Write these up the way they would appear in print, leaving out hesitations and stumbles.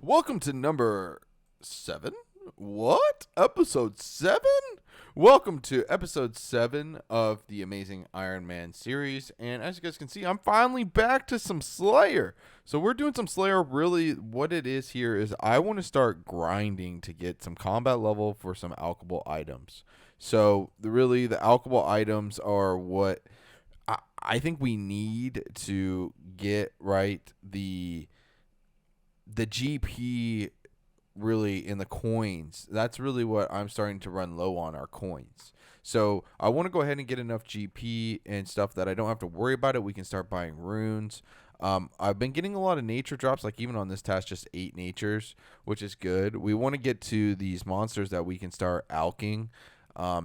Welcome to number 7? What? Episode 7? Welcome to episode 7 of the Amazing Iron Man series. And as you guys can see, I'm finally back to some Slayer. So we're doing some Slayer. Really, what it is here is I want to start grinding to get some combat level for some alchable items. So the alchable items are what I think we need to get right the GP really in the coins. That's really what I'm starting to run low on, our coins. So I want to go ahead and get enough GP and stuff that I don't have to worry about it. We can start buying runes. I've been getting a lot of nature drops, like even on this task, just 8 natures, which is good. We want to get to these monsters that we can start alching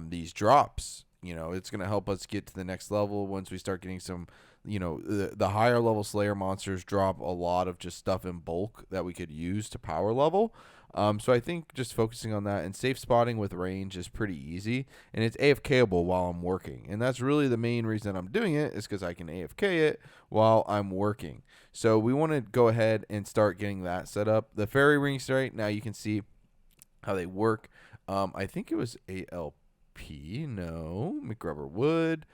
these drops. It's going to help us get to the next level once we start getting some, the higher level Slayer monsters drop a lot of just stuff in bulk that we could use to power level. So I think just focusing on that and safe spotting with range is pretty easy, and it's AFKable while I'm working. And that's really the main reason I'm doing it, is because I can AFK it while I'm working. So we want to go ahead and start getting that set up. The fairy rings right now, you can see how they work. I think it was ALP. No, McGrubber Wood.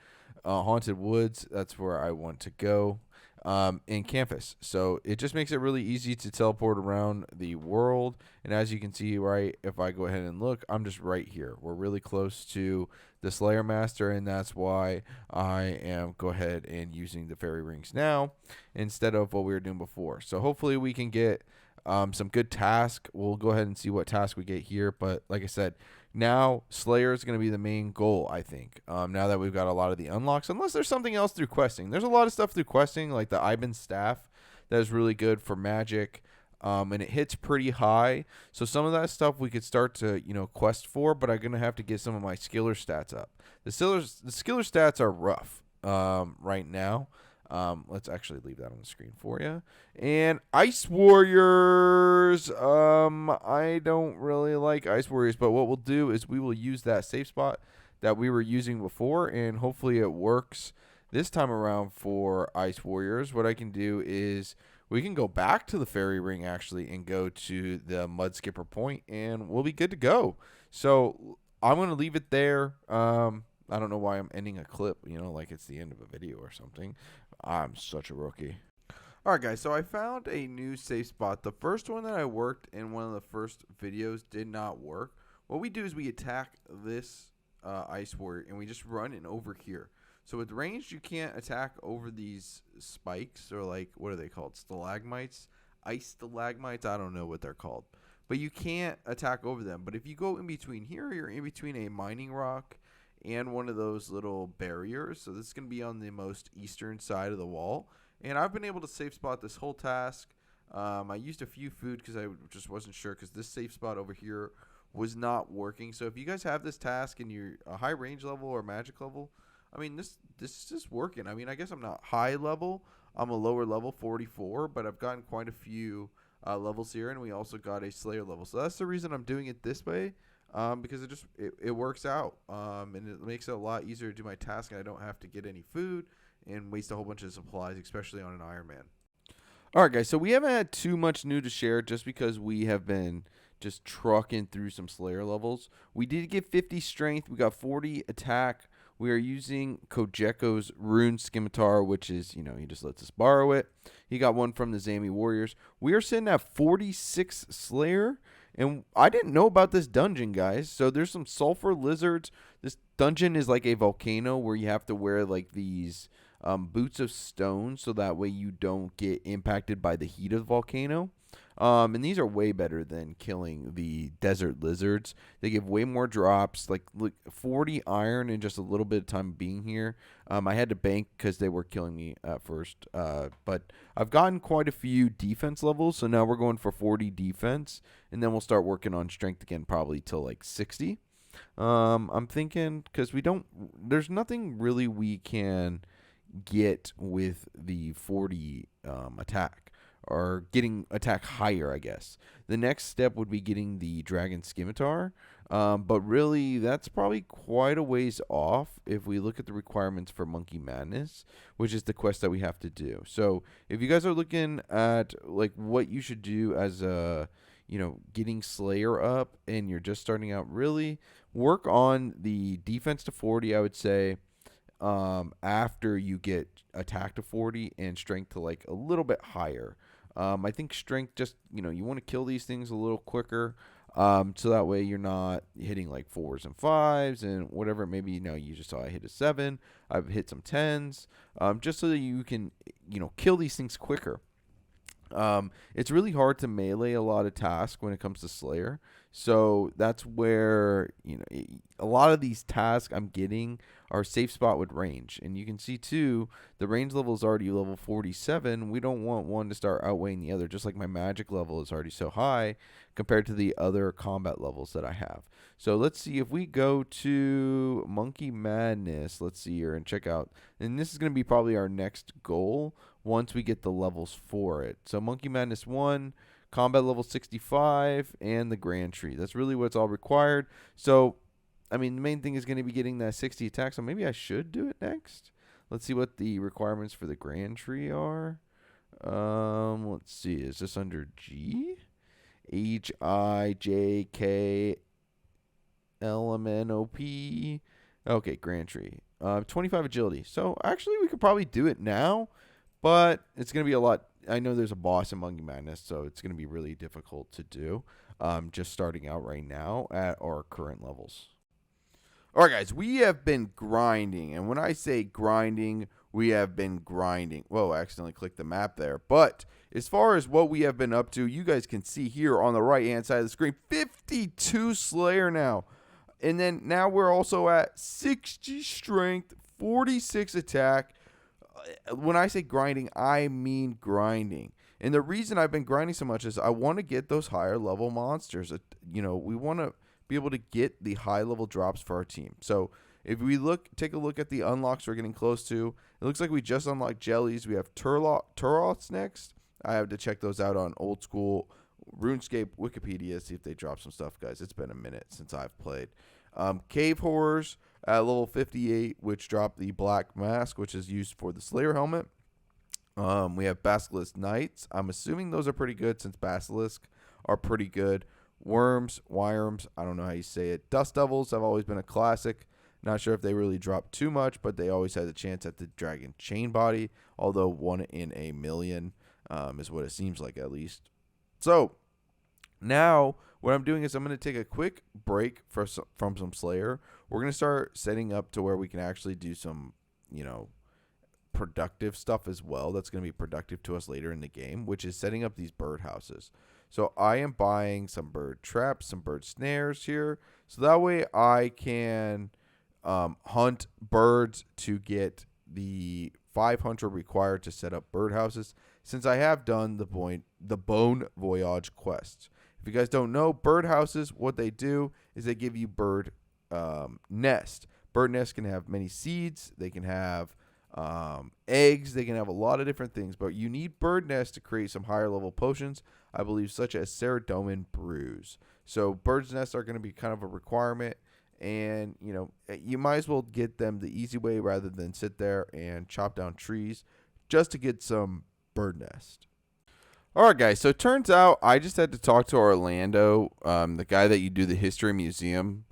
Haunted Woods, that's where I want to go, in Campus. So it just makes it really easy to teleport around the world. And as you can see, right, if I go ahead and look, I'm just right here. We're really close to the Slayer Master, and that's why I am go ahead and using the fairy rings now instead of what we were doing before. So hopefully we can get some good task. We'll go ahead and see what task we get here. But like I said, now Slayer is going to be the main goal, I think. Now that we've got a lot of the unlocks, unless there's something else through questing. There's a lot of stuff through questing, like the Iban's staff that is really good for magic. And it hits pretty high. So some of that stuff we could start to, quest for, but I'm going to have to get some of my skiller stats up. The skiller stats are rough right now. Let's actually leave that on the screen for you. And Ice Warriors. I don't really like Ice Warriors, but what we'll do is we will use that safe spot that we were using before, and hopefully it works this time around for Ice Warriors. What I can do is we can go back to the fairy ring actually and go to the Mud Skipper point, and we'll be good to go. So I'm going to leave it there. I don't know why I'm ending a clip, like it's the end of a video or something. I'm such a rookie. All right, guys, so I found a new safe spot. The first one that I worked in one of the first videos did not work. What we do is we attack this Ice Warrior, and we just run in over here. So with range, you can't attack over these spikes, or like, what are they called? Stalagmites? Ice stalagmites? I don't know what they're called. But you can't attack over them. But if you go in between here, you're in between a mining rock and one of those little barriers. So this is going to be on the most eastern side of the wall. And I've been able to safe spot this whole task. I used a few food because I just wasn't sure, because this safe spot over here was not working. So if you guys have this task and you're a high range level or magic level, I mean, this is just working. I mean, I guess I'm not high level. I'm a lower level, 44, but I've gotten quite a few levels here, and we also got a Slayer level. So that's the reason I'm doing it this way. Because it works out, and it makes it a lot easier to do my task, and I don't have to get any food and waste a whole bunch of supplies, especially on an Iron Man. All right, guys, so we haven't had too much new to share just because we have been just trucking through some Slayer levels. We did get 50 strength. We got 40 attack. We are using Kojeko's Rune Scimitar, which is, he just lets us borrow it. He got one from the Zami Warriors. We are sitting at 46 Slayer. And I didn't know about this dungeon, guys. So there's some sulfur lizards. This dungeon is like a volcano where you have to wear like these boots of stone, so that way you don't get impacted by the heat of the volcano. And these are way better than killing the desert lizards. They give way more drops, like 40 iron in just a little bit of time being here. I had to bank because they were killing me at first. But I've gotten quite a few defense levels, so now we're going for 40 defense. And then we'll start working on strength again probably till like 60. I'm thinking, because there's nothing really we can get with the 40 attack. Or getting attack higher, I guess. The next step would be getting the Dragon Scimitar. But really, that's probably quite a ways off if we look at the requirements for Monkey Madness, which is the quest that we have to do. So if you guys are looking at like what you should do as a, getting Slayer up and you're just starting out, really work on the defense to 40, I would say, after you get attack to 40 and strength to like a little bit higher. I think strength just, you want to kill these things a little quicker. So that way you're not hitting like 4s and 5s and whatever. Maybe, you just saw I hit a 7. I've hit some 10s, just so that you can, kill these things quicker. It's really hard to melee a lot of tasks when it comes to Slayer. So that's where, a lot of these tasks I'm getting are safe spot with range. And you can see, too, the range level is already level 47. We don't want one to start outweighing the other, just like my magic level is already so high compared to the other combat levels that I have. So let's see if we go to Monkey Madness. Let's see here and check out. And this is going to be probably our next goal once we get the levels for it. So Monkey Madness 1, combat level 65, and the Grand Tree. That's really what's all required. So, the main thing is going to be getting that 60 attack, so maybe I should do it next. Let's see what the requirements for the Grand Tree are. Let's see. Is this under G? HIJKLMNOP. Okay, Grand Tree. 25 agility. So, actually, we could probably do it now. But it's going to be a lot. I know there's a boss in Monkey Madness, so it's going to be really difficult to do just starting out right now at our current levels. All right, guys, we have been grinding. And when I say grinding, we have been grinding. Whoa, I accidentally clicked the map there. But as far as what we have been up to, you guys can see here on the right-hand side of the screen, 52 Slayer now. And then now we're also at 60 strength, 46 attack. When I say grinding, I mean grinding. And the reason I've been grinding so much is I want to get those higher level monsters. We want to be able to get the high level drops for our team. So if we take a look at the unlocks we're getting close to, it looks like we just unlocked jellies. We have Turlots next. I have to check those out on old school RuneScape Wikipedia, see if they drop some stuff, guys. It's been a minute since I've played. Cave Horrors at level 58, which drop the Black Mask, which is used for the Slayer helmet. We have Basilisk Knights. I'm assuming those are pretty good since Basilisk are pretty good. Worms, I don't know how you say it. Dust Devils have always been a classic. Not sure if they really drop too much, but they always had a chance at the Dragon Chain Body, although 1 in a million is what it seems like at least. So now what I'm doing is I'm going to take a quick break from some Slayer. We're going to start setting up to where we can actually do some, productive stuff as well. That's going to be productive to us later in the game, which is setting up these birdhouses. So I am buying some bird traps, some bird snares here. So that way I can hunt birds to get the 500 required to set up birdhouses, since I have done the Bone Voyage quest. If you guys don't know, birdhouses, what they do is they give you bird nest. Bird nest can have many seeds. They can have eggs. They can have a lot of different things, but you need bird nest to create some higher level potions, I believe, such as Ceradomin Brews. So bird's nests are going to be kind of a requirement, and you might as well get them the easy way rather than sit there and chop down trees just to get some bird nest. All right, guys, so it turns out I just had to talk to Orlando, the guy that you do the History Museum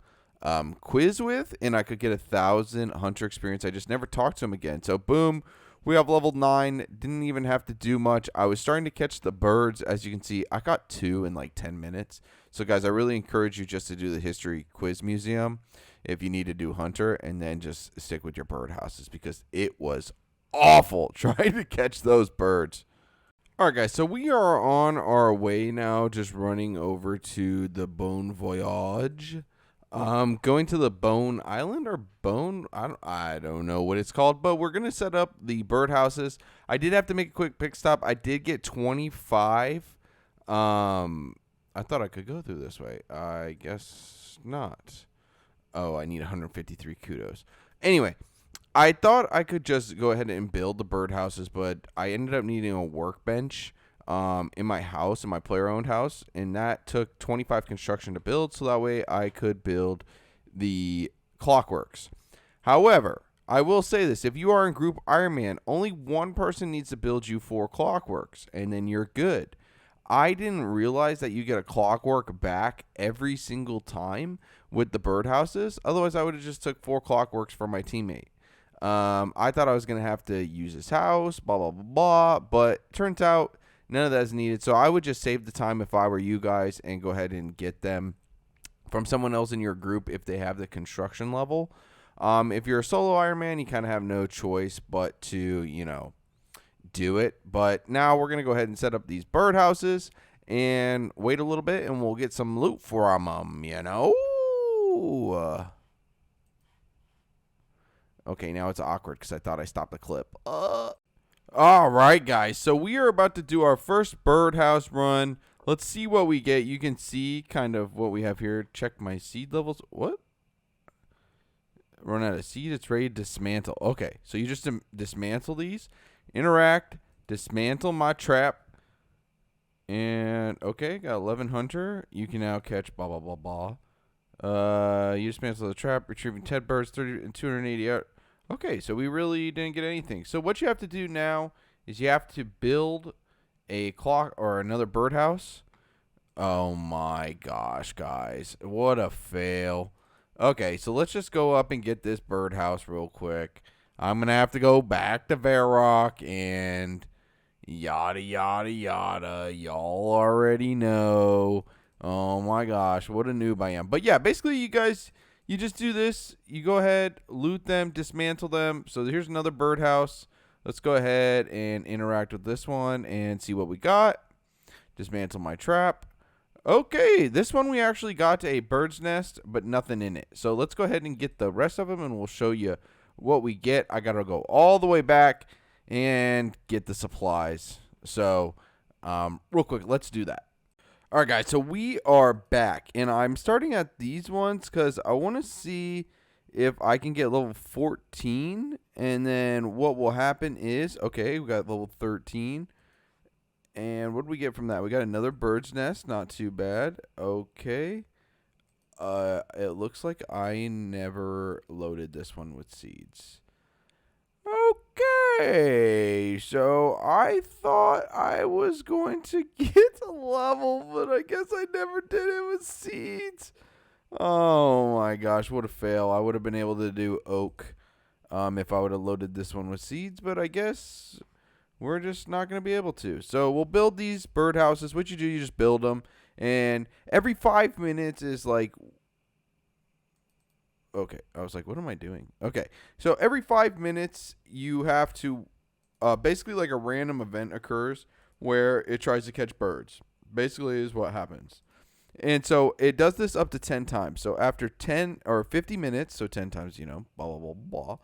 quiz with, and I could get 1,000 hunter experience. I just never talked to him again. So, boom, we have level 9. Didn't even have to do much. I was starting to catch the birds. As you can see, I got 2 in like 10 minutes. So, guys, I really encourage you just to do the History Quiz Museum if you need to do hunter, and then just stick with your birdhouses, because it was awful trying to catch those birds. All right, guys, so we are on our way now, just running over to the Bone Voyage. Going to the Bone Island or Bone, I don't know what it's called, but we're going to set up the birdhouses. I did have to make a quick pit stop. I did get 25. I thought I could go through this way. I guess not. Oh, I need 153 kudos. Anyway, I thought I could just go ahead and build the birdhouses, but I ended up needing a workbench in my house, in my player-owned house, and that took 25 construction to build, so that way I could build the Clockworks. However, I will say this: if you are in Group Iron Man, only one person needs to build you 4 Clockworks, and then you're good. I didn't realize that you get a Clockwork back every single time with the birdhouses. Otherwise, I would have just took 4 Clockworks from my teammate. I thought I was going to have to use his house, blah, blah, blah, blah, but turns out none of that is needed. So I would just save the time if I were you guys and go ahead and get them from someone else in your group if they have the construction level. If you're a solo Iron Man, you kind of have no choice but to, do it. But now we're going to go ahead and set up these birdhouses and wait a little bit, and we'll get some loot from them, Okay, now it's awkward because I thought I stopped the clip. All right, guys. So we are about to do our first birdhouse run. Let's see what we get. You can see kind of what we have here. Check my seed levels. What? Run out of seed. It's ready to dismantle. Okay, so you just dismantle these. Interact. Dismantle my trap. And, okay, got 11 hunter. You can now catch blah, blah, blah, blah. You dismantle the trap, retrieving 10 birds, 30 and 280 out. Okay, so we really didn't get anything. So what you have to do now is you have to build a clock or another birdhouse. Oh my gosh, guys. What a fail. Okay, so let's just go up and get this birdhouse real quick. I'm going to have to go back to Varrock and yada, yada, yada. Y'all already know. Oh my gosh, what a noob I am. But yeah, basically you guys, you just do this. You go ahead, loot them, dismantle them. So here's another birdhouse. Let's go ahead and interact with this one and see what we got. Dismantle my trap. Okay, this one we actually got a bird's nest, but nothing in it. So let's go ahead and get the rest of them, and we'll show you what we get. I got to go all the way back and get the supplies. So real quick, let's do that. All right, guys, so we are back, and I'm starting at these ones because I want to see if I can get level 14, and then what will happen is, okay, we got level 13, and what did we get from that? We got another bird's nest, not too bad. Okay, it looks like I never loaded this one with seeds. Okay, so I thought I was going to get a level, but I guess I never did it with seeds. Oh my gosh, what a fail. I would have been able to do oak if I would have loaded this one with seeds, but I guess we're just not going to be able to. So we'll build these birdhouses. What you do, you just build them, and every 5 minutes is like... Okay, I was like, what am I doing? Okay, so every 5 minutes, you have to, basically like a random event occurs where it tries to catch birds. Basically is what happens. And so it does this up to 10 times. So after 10 or 50 minutes, so 10 times, blah, blah, blah, blah,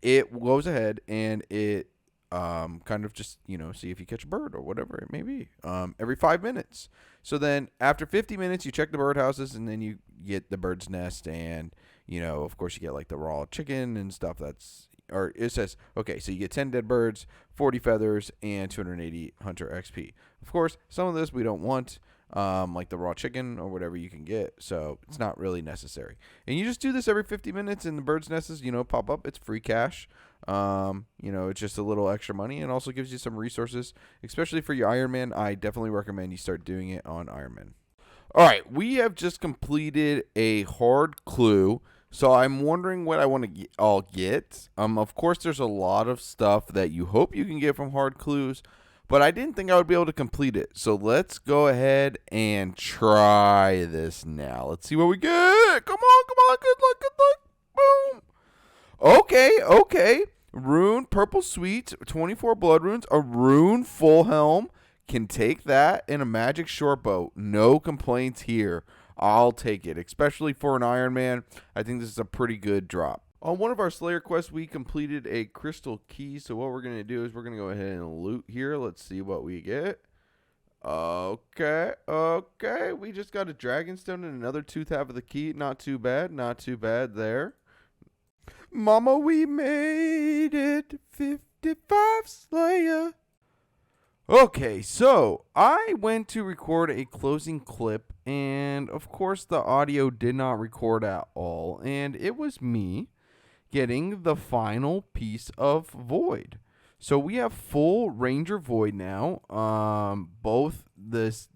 it goes ahead and it kind of just, see if you catch a bird or whatever it may be, every 5 minutes. So then after 50 minutes, you check the birdhouses, and then you get the bird's nest, and of course, you get like the raw chicken and stuff. Or it says, okay, so you get 10 dead birds, 40 feathers, and 280 hunter XP. Of course, some of this we don't want, like the raw chicken or whatever you can get. So it's not really necessary. And you just do this every 50 minutes, and the bird's nests, pop up. It's free cash. It's just a little extra money, and also gives you some resources, especially for your Iron Man. I definitely recommend you start doing it on Iron Man. All right, we have just completed a hard clue. So I'm wondering what I want to all get. Of course, there's a lot of stuff that you hope you can get from hard clues, but I didn't think I would be able to complete it. So let's go ahead and try this now. Let's see what we get. Come on. Good luck, Boom. Okay. Rune, purple sweets, 24 blood runes, a rune full helm. Can take that in a magic short bow. No complaints here. I'll take it, especially for an Iron Man. I think this is a pretty good drop. On one of our Slayer quests, we completed a crystal key. So what we're going to do is we're going to go ahead and loot here. Let's see what we get. Okay. We just got a dragonstone and another tooth half of the key. Not too bad there. Mama, we made it. 55 Slayer. Okay, so I went to record a closing clip, and of course, the audio did not record at all, and it was me getting the final piece of Void. So we have full Ranger Void now. Both this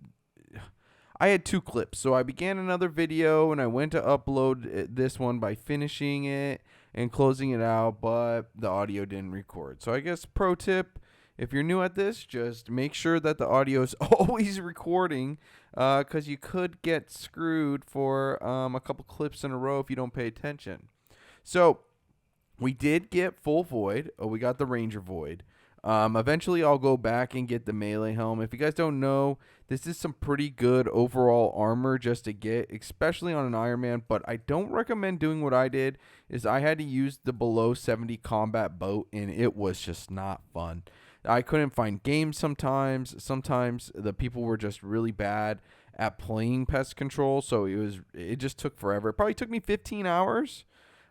I had two clips. So I began another video and I went to upload this one by finishing it and closing it out, but the audio didn't record. So I guess pro tip, if you're new at this, just make sure that the audio is always recording, because you could get screwed for a couple clips in a row if you don't pay attention. So we did get full Void. We got the Ranger Void. Eventually, I'll go back and get the melee helm. If you guys don't know, this is some pretty good overall armor just to get, especially on an Iron Man. But I don't recommend doing what I did. Is I had to use the below 70 combat boat, and it was just not fun. I couldn't find games sometimes. Sometimes the people were just really bad at playing pest control, so it just took forever. It probably took me 15 hours.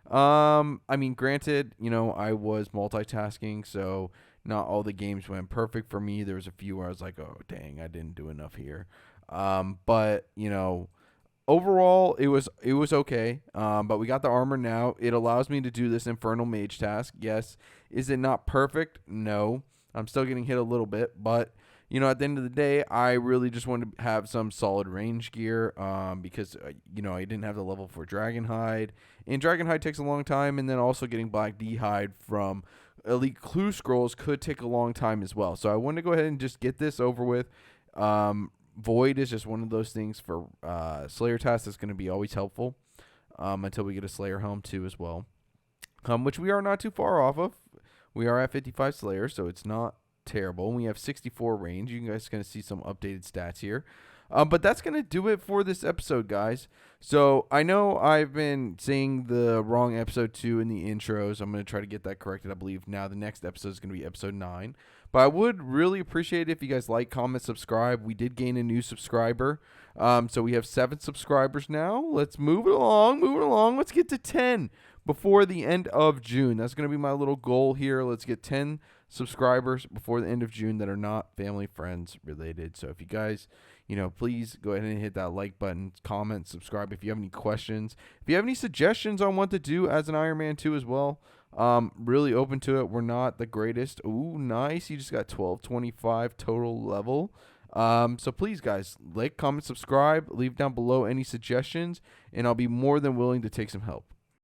I mean, granted, I was multitasking, so not all the games went perfect for me. There was a few where I was like, oh, dang, I didn't do enough here. But, overall, it was okay. But we got the armor now. It allows me to do this Infernal Mage task. Yes. Is it not perfect? No. I'm still getting hit a little bit, but at the end of the day, I really just wanted to have some solid range gear, because I didn't have the level for Dragonhide, and Dragonhide takes a long time, and then also getting Black D'hide from Elite Clue Scrolls could take a long time as well. So I wanted to go ahead and just get this over with. Void is just one of those things for Slayer tasks that's going to be always helpful, until we get a Slayer helm too as well, which we are not too far off of. We are at 55 Slayer, so it's not terrible. We have 64 range. You guys going to see some updated stats here. But that's going to do it for this episode, guys. So I know I've been saying the wrong episode 2 in the intros. I'm going to try to get that corrected. I believe now the next episode is going to be episode 9. But I would really appreciate it if you guys like, comment, subscribe. We did gain a new subscriber. So we have 7 subscribers now. Let's move it along. Let's get to 10 before the end of June. That's going to be my little goal here. Let's get 10 subscribers before the end of June that are not family, friends related. So if you guys, please go ahead and hit that like button, comment, subscribe. If you have any questions, if you have any suggestions on what to do as an Iron Man 2 as well, really open to it. We're not the greatest. Ooh, nice. You just got 1225 total level. So please, guys, like, comment, subscribe, leave down below any suggestions, and I'll be more than willing to take some help.